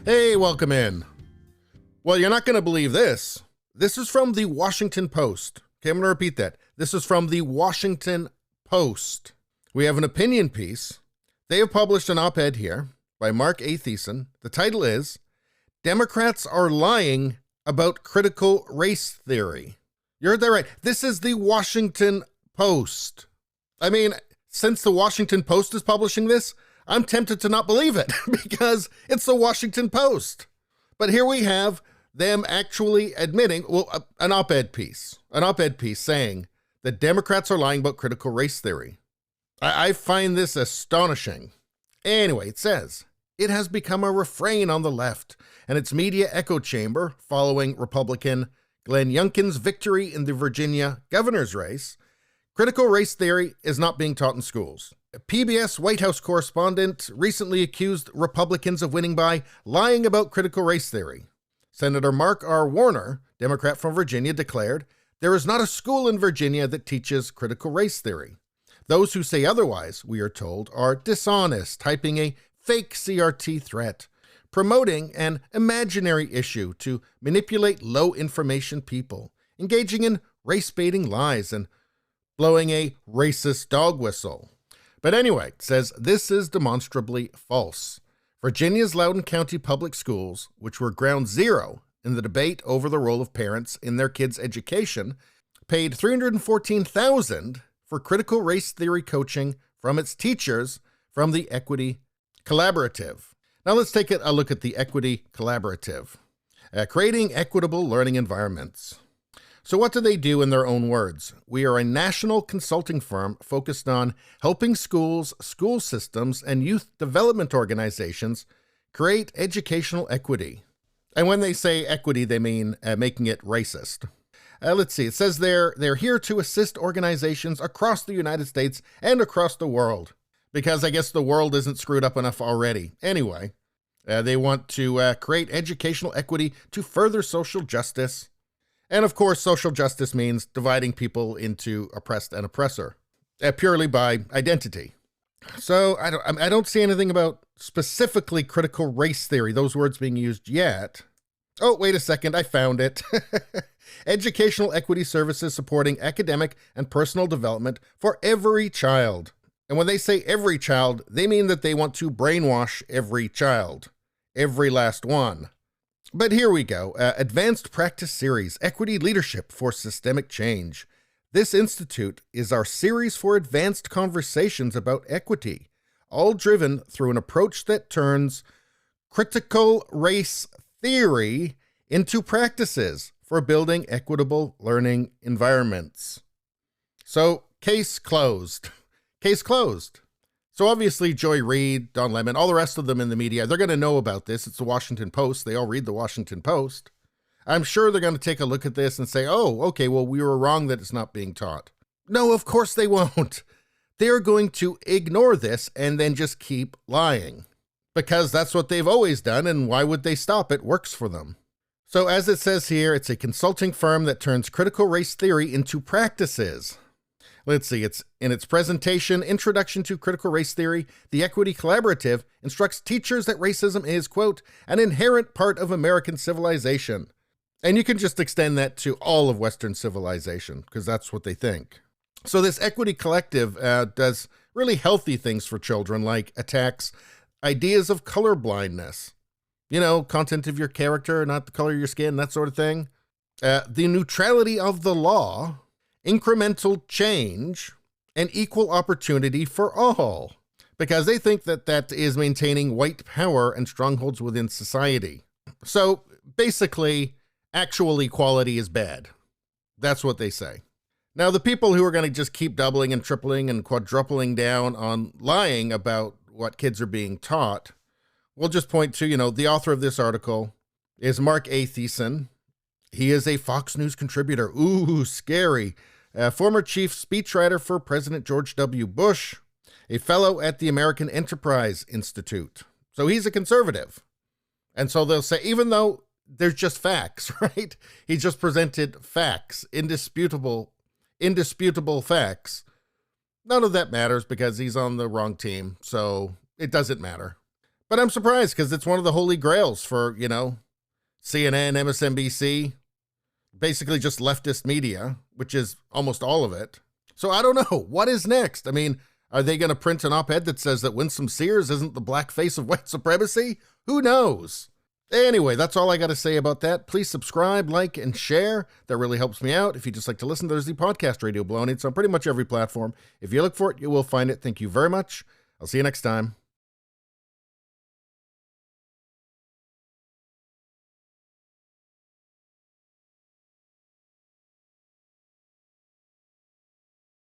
Hey, welcome in. Well, you're not going to believe this. This is from the Washinton Post. Okay, I'm going to repeat that. This is from the Washinton Post. We have an opinion piece. They have published an op-ed here by Mark A. Thiessen. The title is, Democrats Are Lying About Critical Race Theory. You heard that right. This is the Washinton Post. I mean, since the Washinton Post is publishing this, I'm tempted to not believe it because it's the Washington Post. But here we have them actually admitting, an op-ed piece saying that Democrats are lying about critical race theory. I find this astonishing. Anyway, it says, it has become a refrain on the left and its media echo chamber following Republican Glenn Youngkin's victory in the Virginia governor's race. Critical race theory is not being taught in schools. A PBS White House correspondent recently accused Republicans of winning by lying about critical race theory. Senator Mark R. Warner, Democrat from Virginia, declared, there is not a school in Virginia that teaches critical race theory. Those who say otherwise, we are told, are dishonest, typing a fake CRT threat, promoting an imaginary issue to manipulate low-information people, engaging in race-baiting lies, and blowing a racist dog whistle. But anyway, it says this is demonstrably false. Virginia's Loudoun County Public Schools, which were ground zero in the debate over the role of parents in their kids' education, paid $314,000 for critical race theory coaching from its teachers from the Equity Collaborative. Now let's take a look at the Equity Collaborative. Creating equitable learning environments. So what do they do in their own words? We are a national consulting firm focused on helping schools, school systems, and youth development organizations create educational equity. And when they say equity, they mean making it racist. Let's see, it says they're here to assist organizations across the United States and across the world, because I guess the world isn't screwed up enough already. Anyway, they want to create educational equity to further social justice. And of course, social justice means dividing people into oppressed and oppressor, purely by identity. So I don't see anything about specifically critical race theory, those words being used yet. Oh, wait a second, I found it. Educational equity services supporting academic and personal development for every child. And when they say every child, they mean that they want to brainwash every child, every last one. But here we go, Advanced Practice Series, Equity Leadership for Systemic Change. This institute is our series for advanced conversations about equity, all driven through an approach that turns critical race theory into practices for building equitable learning environments. So, case closed. Case closed. So obviously Joy Reid, Don Lemon, all the rest of them in the media, they're going to know about this. It's the Washington Post. They all read the Washington Post. I'm sure they're going to take a look at this and say, oh, okay, well, we were wrong that it's not being taught. No, of course they won't. They're going to ignore this and then just keep lying. Because that's what they've always done, and why would they stop? It works for them. So as it says here, it's a consulting firm that turns critical race theory into practices. Let's see, it's in its presentation, Introduction to Critical Race Theory, the Equity Collaborative instructs teachers that racism is, quote, an inherent part of American civilization. And you can just extend that to all of Western civilization, because that's what they think. So this Equity Collective does really healthy things for children, like attacks ideas of colorblindness. You know, content of your character, not the color of your skin, that sort of thing. The neutrality of the law, incremental change, and equal opportunity for all, because they think that that is maintaining white power and strongholds within society. So basically, actual equality is bad. That's what they say. Now, the people who are going to just keep doubling and tripling and quadrupling down on lying about what kids are being taught, we'll just point to, the author of this article is Mark A. Thiessen. He is a Fox News contributor. Ooh, scary. Former chief speechwriter for President George W. Bush, a fellow at the American Enterprise Institute. So he's a conservative. And so they'll say, even though there's just facts, right? He just presented facts, indisputable facts. None of that matters because he's on the wrong team, so it doesn't matter. But I'm surprised because it's one of the holy grails for, CNN, MSNBC, basically just leftist media, which is almost all of it. So I don't know. What is next? I mean, are they going to print an op-ed that says that Winsome Sears isn't the black face of white supremacy? Who knows? Anyway, that's all I got to say about that. Please subscribe, like, and share. That really helps me out. If you just like to listen, there's the podcast Radio Baloney. It's on pretty much every platform. If you look for it, you will find it. Thank you very much. I'll see you next time.